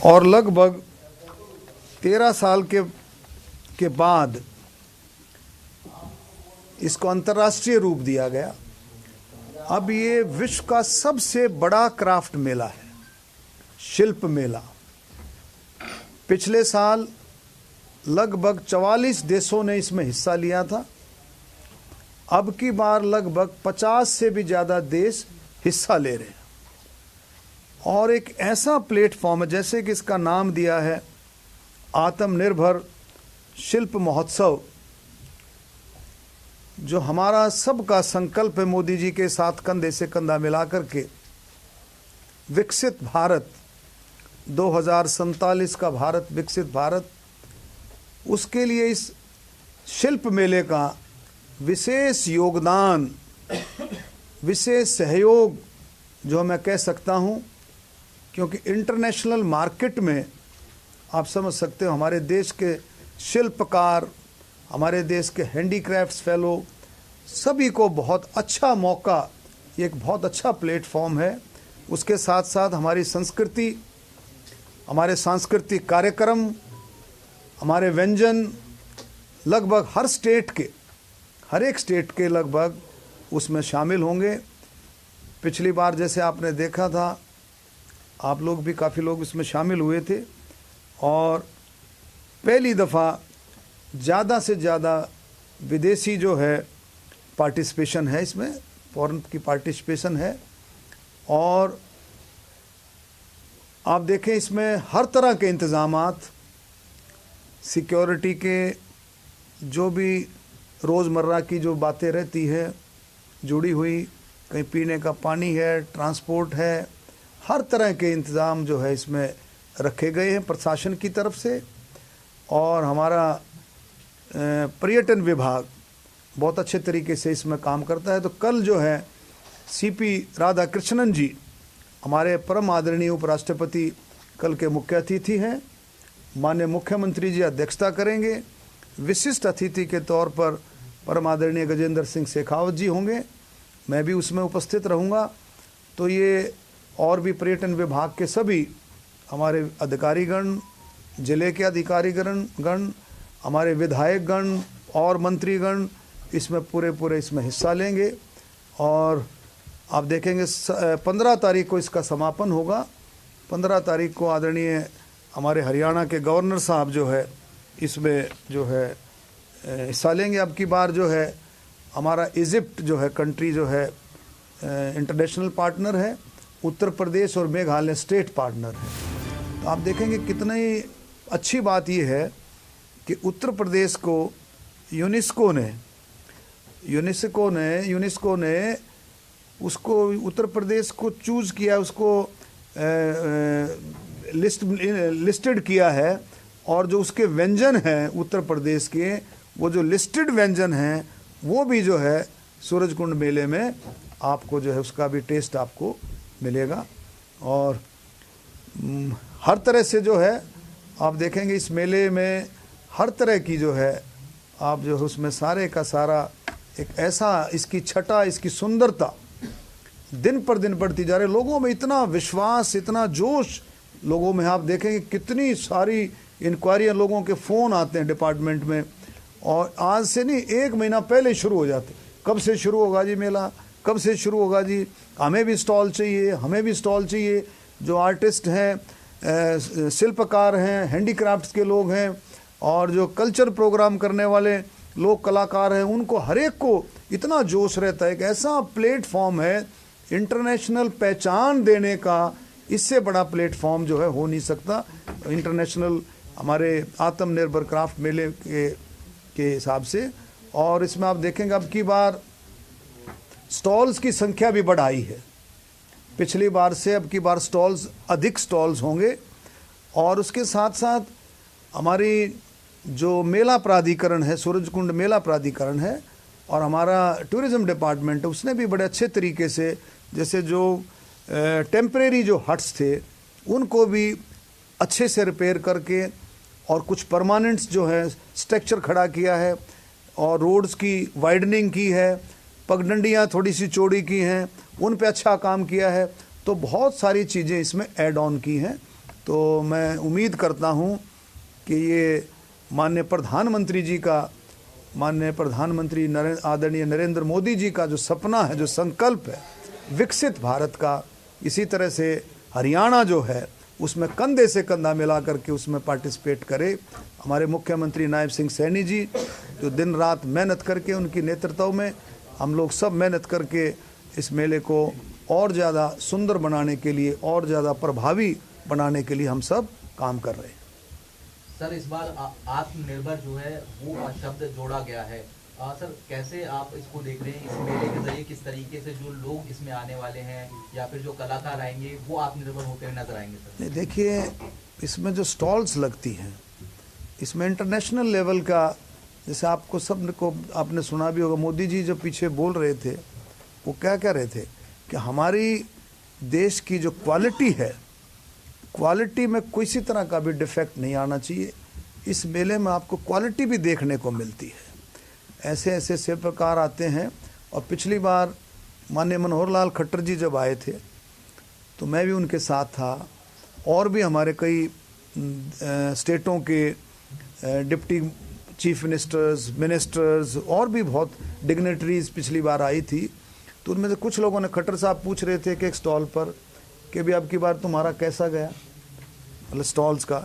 और लगभग 13 साल के बाद इसको अंतर्राष्ट्रीय रूप दिया गया। अब ये विश्व का सबसे बड़ा क्राफ्ट मेला है, शिल्प मेला। पिछले साल लगभग 44 देशों ने इसमें हिस्सा लिया था। अब की बार लगभग 50 से भी ज़्यादा देश हिस्सा ले रहे हैं। और एक ऐसा प्लेटफॉर्म है, जैसे कि इसका नाम दिया है आत्मनिर्भर शिल्प महोत्सव, जो हमारा सबका संकल्प है मोदी जी के साथ कंधे से कंधा मिलाकर के विकसित भारत 2047 का भारत, विकसित भारत, उसके लिए इस शिल्प मेले का विशेष योगदान, विशेष सहयोग जो मैं कह सकता हूँ, क्योंकि इंटरनेशनल मार्केट में आप समझ सकते हो हमारे देश के शिल्पकार, हमारे देश के हैंडीक्राफ्ट्स फेलो, सभी को बहुत अच्छा मौका, ये एक बहुत अच्छा प्लेटफॉर्म है। उसके साथ साथ हमारी संस्कृति, हमारे सांस्कृतिक कार्यक्रम, हमारे व्यंजन लगभग हर स्टेट के, हर एक स्टेट के लगभग उसमें शामिल होंगे। पिछली बार जैसे आपने देखा था, आप लोग भी काफ़ी लोग इसमें शामिल हुए थे, और पहली दफ़ा ज़्यादा से ज़्यादा विदेशी जो है पार्टिसिपेशन है, इसमें फॉरेन की पार्टिसिपेशन है। और आप देखें इसमें हर तरह के इंतज़ामात, सिक्योरिटी के, जो भी रोज़मर्रा की जो बातें रहती है जुड़ी हुई, कहीं पीने का पानी है, ट्रांसपोर्ट है, हर तरह के इंतज़ाम जो है इसमें रखे गए हैं प्रशासन की तरफ से। और हमारा पर्यटन विभाग बहुत अच्छे तरीके से इसमें काम करता है। तो कल जो है सीपी राधाकृष्णन जी, हमारे परम आदरणीय उपराष्ट्रपति, कल के मुख्य अतिथि हैं। माननीय मुख्यमंत्री जी अध्यक्षता करेंगे। विशिष्ट अतिथि के तौर पर परम आदरणीय गजेंद्र सिंह शेखावत जी होंगे, मैं भी उसमें उपस्थित रहूँगा। तो ये और भी पर्यटन विभाग के सभी हमारे अधिकारीगण, जिले के अधिकारीगण, हमारे विधायकगण और मंत्रीगण इसमें पूरे इसमें हिस्सा लेंगे। और आप देखेंगे 15 तारीख को इसका समापन होगा। 15 तारीख को आदरणीय हमारे हरियाणा के गवर्नर साहब जो है इसमें जो है हिस्सा लेंगे। अब की बार जो है हमारा इजिप्ट जो है कंट्री जो है इंटरनेशनल पार्टनर है, उत्तर प्रदेश और मेघालय स्टेट पार्टनर है। तो आप देखेंगे कितना ही अच्छी बात ये है कि उत्तर प्रदेश को यूनेस्को ने उसको उत्तर प्रदेश को चूज़ किया, उसको लिस्टेड किया है। और जो उसके व्यंजन हैं उत्तर प्रदेश के, वो जो लिस्टेड व्यंजन हैं, वो भी जो है सूरजकुंड मेले में आपको जो है उसका भी टेस्ट आपको मिलेगा। और हर तरह से जो है आप देखेंगे इस मेले में हर तरह की जो है आप जो है उसमें सारे का सारा एक ऐसा, इसकी छटा, इसकी सुंदरता दिन पर दिन बढ़ती जा रही है। लोगों में इतना विश्वास, इतना जोश लोगों में, आप देखेंगे कितनी सारी इंक्वायरियाँ, लोगों के फ़ोन आते हैं डिपार्टमेंट में। और आज से नहीं, 1 महीना पहले शुरू हो जाते, कब से शुरू होगा जी मेला, कब से शुरू होगा जी, हमें भी स्टॉल चाहिए, हमें भी स्टॉल चाहिए। जो आर्टिस्ट हैं, शिल्पकार हैं, हैंडीक्राफ्ट्स के लोग हैं, और जो कल्चर प्रोग्राम करने वाले लोग, कलाकार हैं, उनको हर एक को इतना जोश रहता है। एक ऐसा प्लेटफॉर्म है इंटरनेशनल पहचान देने का, इससे बड़ा प्लेटफॉर्म जो है हो नहीं सकता इंटरनेशनल हमारे आत्मनिर्भर क्राफ्ट मेले के हिसाब से। और इसमें आप देखेंगे अब की बार स्टॉल्स की संख्या भी बढ़ाई है पिछली बार से। अब की बार अधिक स्टॉल्स होंगे। और उसके साथ साथ हमारी जो मेला प्राधिकरण है, सूरजकुंड मेला प्राधिकरण है, और हमारा टूरिज़्म डिपार्टमेंट है, उसने भी बड़े अच्छे तरीके से, जैसे जो टेम्परेरी जो हट्स थे उनको भी अच्छे से रिपेयर करके और कुछ परमानेंट्स जो है स्ट्रक्चर खड़ा किया है, और रोड्स की वाइडनिंग की है, पगडंडियाँ थोड़ी सी चौड़ी की हैं, उन पे अच्छा काम किया है। तो बहुत सारी चीज़ें इसमें ऐड ऑन की हैं। तो मैं उम्मीद करता हूँ कि ये माननीय प्रधानमंत्री आदरणीय नरेंद्र मोदी जी का जो सपना है, जो संकल्प है विकसित भारत का, इसी तरह से हरियाणा जो है उसमें कंधे से कंधा मिला करके उसमें पार्टिसिपेट करे। हमारे मुख्यमंत्री नायब सिंह सैनी जी जो दिन रात मेहनत करके, उनकी नेतृत्व में हम लोग सब मेहनत करके इस मेले को और ज़्यादा सुंदर बनाने के लिए, और ज़्यादा प्रभावी बनाने के लिए हम सब काम कर रहे हैं। सर, इस बार आत्मनिर्भर जो है वो शब्द जोड़ा गया है। सर, कैसे आप इसको देख रहे हैं? इस मेले के जरिए किस तरीके से जो लोग इसमें आने वाले हैं या फिर जो कलाकार आएंगे वो आत्मनिर्भर होते हुए नजर आएंगे? सर देखिए, इसमें जो स्टॉल्स लगती हैं इसमें इंटरनेशनल लेवल का, जैसे आपको सब को आपने सुना भी होगा, मोदी जी जो पीछे बोल रहे थे वो क्या कह रहे थे कि हमारी देश की जो क्वालिटी है, क्वालिटी में किसी तरह का भी डिफेक्ट नहीं आना चाहिए। इस मेले में आपको क्वालिटी भी देखने को मिलती है। ऐसे ऐसे शिल्पकार आते हैं। और पिछली बार माननीय मनोहर लाल खट्टर जी जब आए थे तो मैं भी उनके साथ था, और भी हमारे कई स्टेटों के डिप्टी चीफ मिनिस्टर्स और भी बहुत डिग्नेटरीज पिछली बार आई थी। तो उनमें से कुछ लोगों ने, खट्टर साहब पूछ रहे थे कि एक स्टॉल पर कि भी अब की बार तुम्हारा कैसा गया, मतलब स्टॉल्स का।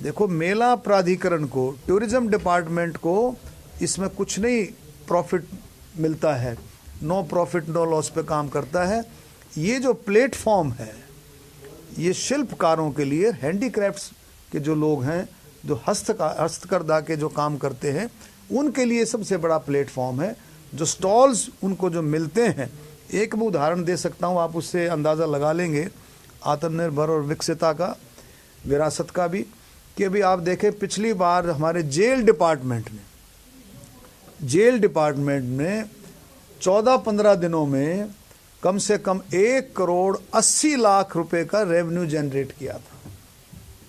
देखो, मेला प्राधिकरण को, टूरिज्म डिपार्टमेंट को इसमें कुछ नहीं प्रॉफिट मिलता है, नो प्रॉफिट नो लॉस पे काम करता है। ये जो प्लेटफॉर्म है ये शिल्पकारों के लिए, हैंडीक्राफ्ट्स के जो लोग हैं, जो हस्तकरघा के जो काम करते हैं, उनके लिए सबसे बड़ा प्लेटफॉर्म है। जो स्टॉल्स उनको जो मिलते हैं, एक मैं उदाहरण दे सकता हूँ, आप उससे अंदाज़ा लगा लेंगे आत्मनिर्भर और विकसिता का, विरासत का भी, कि अभी आप देखें पिछली बार हमारे जेल डिपार्टमेंट ने 14-15 दिनों में कम से कम 1,80,00,000 रुपए का रेवेन्यू जनरेट किया था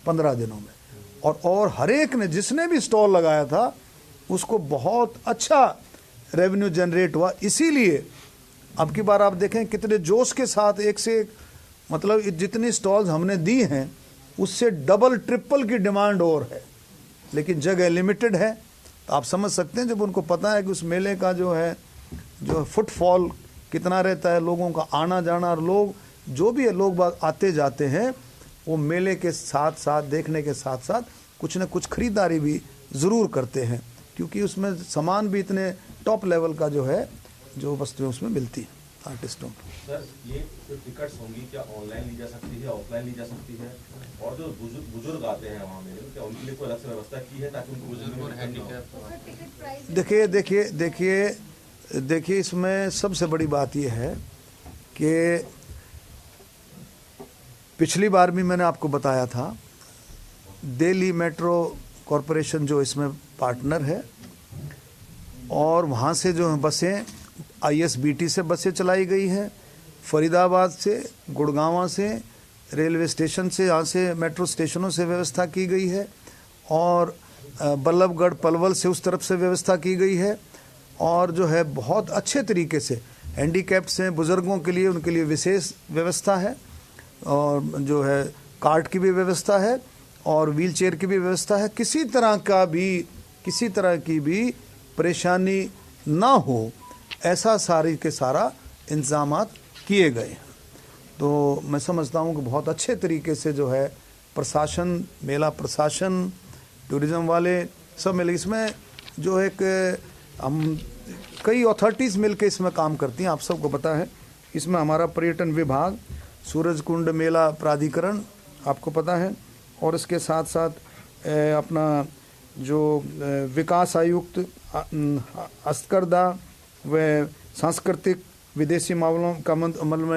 15 दिनों में। और हर एक ने, जिसने भी स्टॉल लगाया था, उसको बहुत अच्छा रेवेन्यू जनरेट हुआ। इसीलिए अब की बार आप देखें कितने जोश के साथ एक से एक, मतलब जितनी स्टॉल्स हमने दी हैं उससे डबल ट्रिपल की डिमांड और है, लेकिन जगह लिमिटेड है। तो आप समझ सकते हैं, जब उनको पता है कि उस मेले का जो है, जो फुटफॉल कितना रहता है, लोगों का आना जाना, और लोग जो भी है, लोग बाग आते जाते हैं, वो मेले के साथ साथ, देखने के साथ साथ कुछ न कुछ खरीदारी भी ज़रूर करते हैं, क्योंकि उसमें सामान भी इतने टॉप लेवल का जो है, जो वस्तुएं उसमें मिलती हैं आर्टिस्टों को। सर, ये जो टिकट्स होंगी क्या ऑनलाइन ली जा सकती है, ऑफलाइन ली जा सकती है? और जो बुजुर्ग आते हैं वहाँ मेले में, क्या उनके लिए कोई अलग से व्यवस्था की है ताकि उनको देखिए, इसमें सबसे बड़ी बात यह है कि पिछली बार भी मैंने आपको बताया था, दिल्ली मेट्रो कॉरपोरेशन जो इसमें पार्टनर है, और वहाँ से जो बसें ISBT से बसें चलाई गई हैं, फरीदाबाद से, गुड़गांव से, रेलवे स्टेशन से, यहाँ से मेट्रो स्टेशनों से व्यवस्था की गई है, और बल्लभगढ़ पलवल से उस तरफ से व्यवस्था की गई है। और जो है बहुत अच्छे तरीके से हैंडीकैप्स हैं, बुज़ुर्गों के लिए, उनके लिए विशेष व्यवस्था है, और जो है कार्ट की भी व्यवस्था है, और व्हील चेयर की भी व्यवस्था है। किसी तरह की भी परेशानी ना हो, ऐसा सारी के सारा इंतजामात किए गए हैं। तो मैं समझता हूँ कि बहुत अच्छे तरीके से जो है प्रशासन, मेला प्रशासन, टूरिज़्म वाले सब मिल, इसमें जो एक हम कई अथॉरिटीज़ मिल के इसमें काम करती हैं, आप सबको पता है। इसमें हमारा पर्यटन विभाग, सूरजकुंड मेला प्राधिकरण, आपको पता है, और इसके साथ साथ अपना जो विकास आयुक्त, हस्तकरघा व सांस्कृतिक विदेशी मामलों का मतलब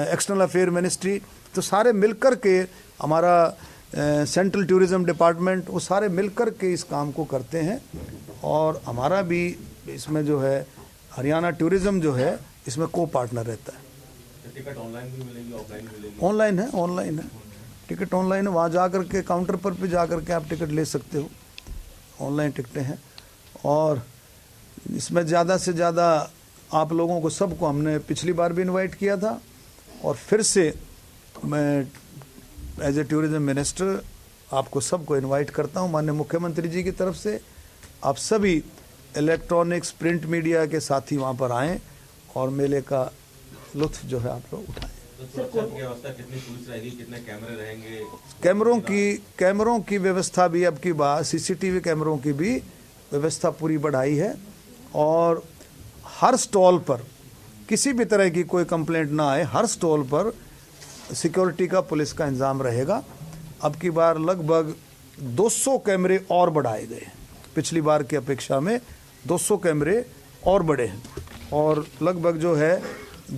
एक्सटर्नल अफेयर मिनिस्ट्री, तो सारे मिलकर के, हमारा सेंट्रल टूरिज़्म डिपार्टमेंट, वो सारे मिलकर के इस काम को करते हैं। और हमारा भी इसमें जो है हरियाणा टूरिज़्म जो है इसमें को पार्टनर रहता है। टिकट ऑनलाइन भी मिलेगी, ऑफलाइन भी मिलेगी? ऑनलाइन है, टिकट ऑनलाइन है। वहाँ जा कर के काउंटर पर भी जा कर के आप टिकट ले सकते हो, ऑनलाइन टिकटें हैं। और इसमें ज़्यादा से ज़्यादा आप लोगों को, सबको हमने पिछली बार भी इनवाइट किया था, और फिर से मैं एज ए टूरिज्म मिनिस्टर आपको सबको इनवाइट करता हूं माननीय मुख्यमंत्री जी की तरफ से। आप सभी इलेक्ट्रॉनिक्स प्रिंट मीडिया के साथी वहां पर आएँ और मेले का लुत्फ जो है आप लोग उठाएं। तो सुरक्षा की व्यवस्था कितनी पुलिस रहेगी, कितने कैमरे रहेंगे? कैमरों की व्यवस्था भी अब की बार सीसीटीवी कैमरों की भी व्यवस्था पूरी बढ़ाई है और हर स्टॉल पर किसी भी तरह की कोई कंप्लेंट ना आए, हर स्टॉल पर सिक्योरिटी का पुलिस का इंतजाम रहेगा। अब की बार लगभग 200 कैमरे और बढ़ाए गए हैं, पिछली बार की अपेक्षा में 200 कैमरे और बढ़े हैं और लगभग जो है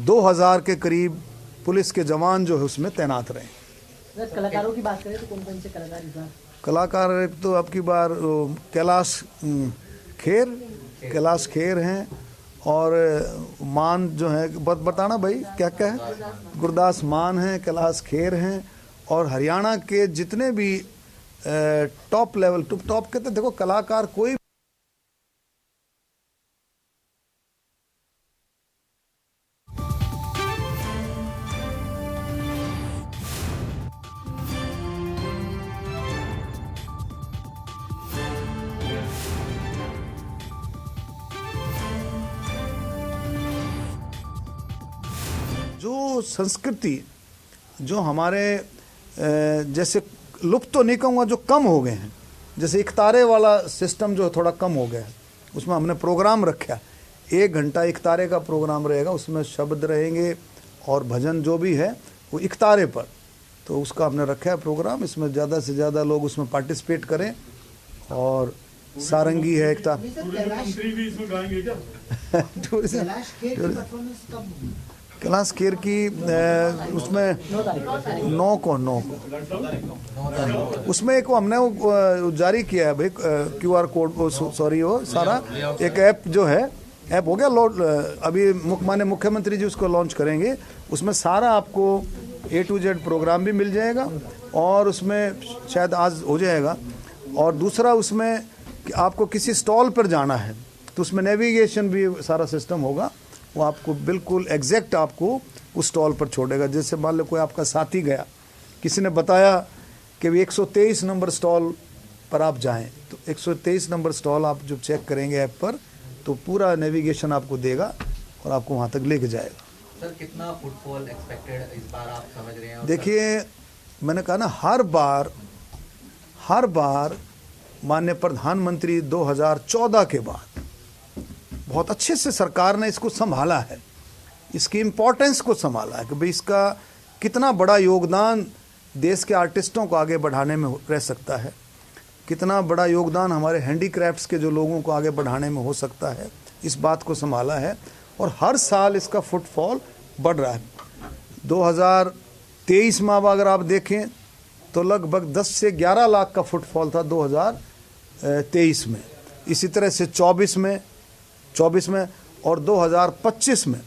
2000 के करीब पुलिस के जवान जो है उसमें तैनात रहे। कलाकारों की बात करें तो कौन कौन से कलाकार इस बार? कलाकार एक तो अब की बार कैलाश खेर हैं और मान जो है बताना भाई क्या क्या है, गुरदास मान हैं, कैलाश खेर हैं और हरियाणा के जितने भी टॉप लेवल टॉप के तो देखो कलाकार कोई जो संस्कृति जो हमारे जैसे लुप्त तो नहीं कहूँगा, जो कम हो गए हैं, जैसे इकतारे वाला सिस्टम जो थोड़ा कम हो गया है, उसमें हमने प्रोग्राम रखा। 1 घंटा इकतारे का प्रोग्राम रहेगा, उसमें शब्द रहेंगे और भजन जो भी है वो इकतारे पर, तो उसका हमने रखा है प्रोग्राम। इसमें ज़्यादा से ज़्यादा लोग उसमें पार्टिसिपेट करें और सारंगी है एकता कैलाश खेर की उसमें 9 को उसमें एक हमने वो जारी किया है भाई QR कोड, सॉरी वो सारा एक ऐप जो है, ऐप हो गया अभी माननीय मुख्यमंत्री जी उसको लॉन्च करेंगे। उसमें सारा आपको A to Z प्रोग्राम भी मिल जाएगा और उसमें शायद आज हो जाएगा। और दूसरा उसमें कि आपको किसी स्टॉल पर जाना है तो उसमें नेविगेशन भी सारा सिस्टम होगा, वो आपको बिल्कुल एग्जैक्ट आपको उस स्टॉल पर छोड़ेगा। जैसे मान लो कोई आपका साथी गया, किसी ने बताया कि 123 नंबर स्टॉल पर आप जाएं, तो 123 नंबर स्टॉल आप जब चेक करेंगे ऐप पर तो पूरा नेविगेशन आपको देगा और आपको वहाँ तक लेके जाएगा। सर कितना फुटफॉल एक्सपेक्टेड इस बार आप समझ रहे हैं? देखिए मैंने कहा ना, हर बार माननीय प्रधानमंत्री 2014 के बाद बहुत अच्छे से सरकार ने इसको संभाला है, इसकी इम्पोर्टेंस को संभाला है कि भाई इसका कितना बड़ा योगदान देश के आर्टिस्टों को आगे बढ़ाने में रह सकता है, कितना बड़ा योगदान हमारे हैंडीक्राफ्ट्स के जो लोगों को आगे बढ़ाने में हो सकता है, इस बात को संभाला है। और हर साल इसका फुटफॉल बढ़ रहा है। 2023 में अब अगर आप देखें तो लगभग 10 से 11 लाख का फुटफॉल था 2023 में। इसी तरह से 24 में और 2025 में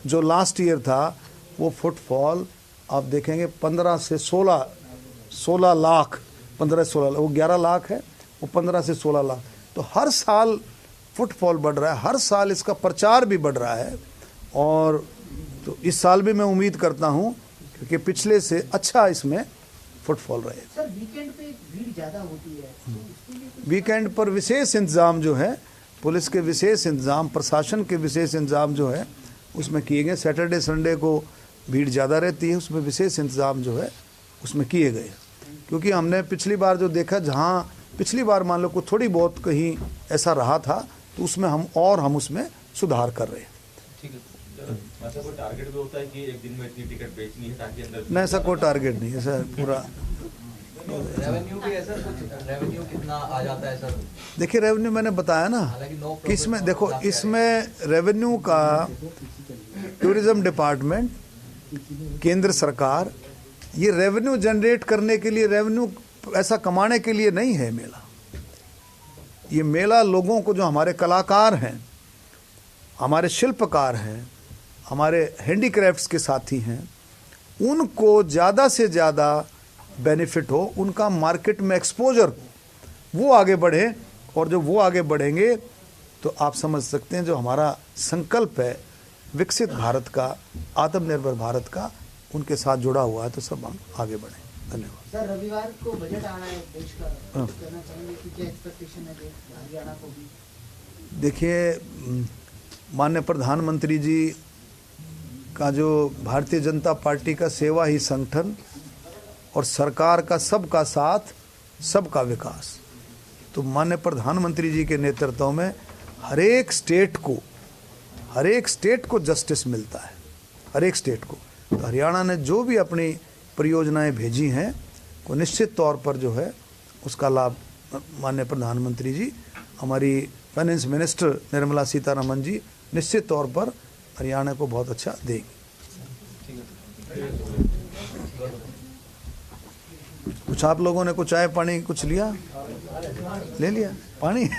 जो लास्ट ईयर था वो फुटफॉल आप देखेंगे 15 से 16 लाख, 15-16 लाख, वो 11 लाख है, वो 15 से 16 लाख। तो हर साल फुटफॉल बढ़ रहा है, हर साल इसका प्रचार भी बढ़ रहा है और तो इस साल भी मैं उम्मीद करता हूँ क्योंकि पिछले से अच्छा इसमें फुटफॉल रहे। सर वीकेंड पे भीड़ ज़्यादा होती है तो उसके लिए वीकेंड पर विशेष इंतजाम जो है, पुलिस के विशेष इंतजाम, प्रशासन के विशेष इंतजाम जो है उसमें किए गए। सैटरडे संडे को भीड़ ज़्यादा रहती है, उसमें विशेष इंतजाम जो है उसमें किए गए। क्योंकि हमने पिछली बार जो देखा, जहाँ पिछली बार मान लो को थोड़ी बहुत कहीं ऐसा रहा था तो उसमें हम उसमें सुधार कर रहे हैं। ठीक है, ऐसा कोई टारगेट भी होता है कि एक दिन में इतनी टिकट बेचनी है ताकि अंदर? नहीं, ऐसा कोई टारगेट नहीं है सर। पूरा रेवेन्यू भी है सर, कुछ रेवेन्यू कितना आ जाता है सर? देखिए रेवेन्यू मैंने बताया ना कि इसमें देखो, इसमें रेवेन्यू का टूरिज्म डिपार्टमेंट, केंद्र सरकार, ये रेवेन्यू जनरेट करने के लिए, रेवेन्यू ऐसा कमाने के लिए नहीं है मेला। ये मेला लोगों को, जो हमारे कलाकार हैं, हमारे शिल्पकार हैं, हमारे हैंडीक्राफ्ट्स के साथी हैं, उनको ज़्यादा से ज़्यादा बेनिफिट हो, उनका मार्केट में एक्सपोजर वो आगे बढ़े। और जब वो आगे बढ़ेंगे तो आप समझ सकते हैं जो हमारा संकल्प है विकसित भारत का, आत्मनिर्भर भारत का, उनके साथ जुड़ा हुआ है, तो सब हम आगे बढ़ें। धन्यवाद। सर रविवार को बजट आ रहा है देश का, हाँ। कुछ कहना चाहेंगे कि क्या एक्सपेक्टेशन है हरियाणा को भी? देखिए, माननीय प्रधानमंत्री जी का जो भारतीय जनता पार्टी का सेवा ही संगठन और सरकार का सबका साथ सबका विकास, तो माननीय प्रधानमंत्री जी के नेतृत्व में हर एक स्टेट को जस्टिस मिलता है, हर एक स्टेट को। तो हरियाणा ने जो भी अपनी परियोजनाएं भेजी हैं वो निश्चित तौर पर जो है उसका लाभ माननीय प्रधानमंत्री जी, हमारी फाइनेंस मिनिस्टर निर्मला सीतारमण जी निश्चित तौर पर हरियाणा को बहुत अच्छा देंगी। कुछ आप लोगों ने कुछ चाय पानी कुछ लिया, ले लिया पानी है?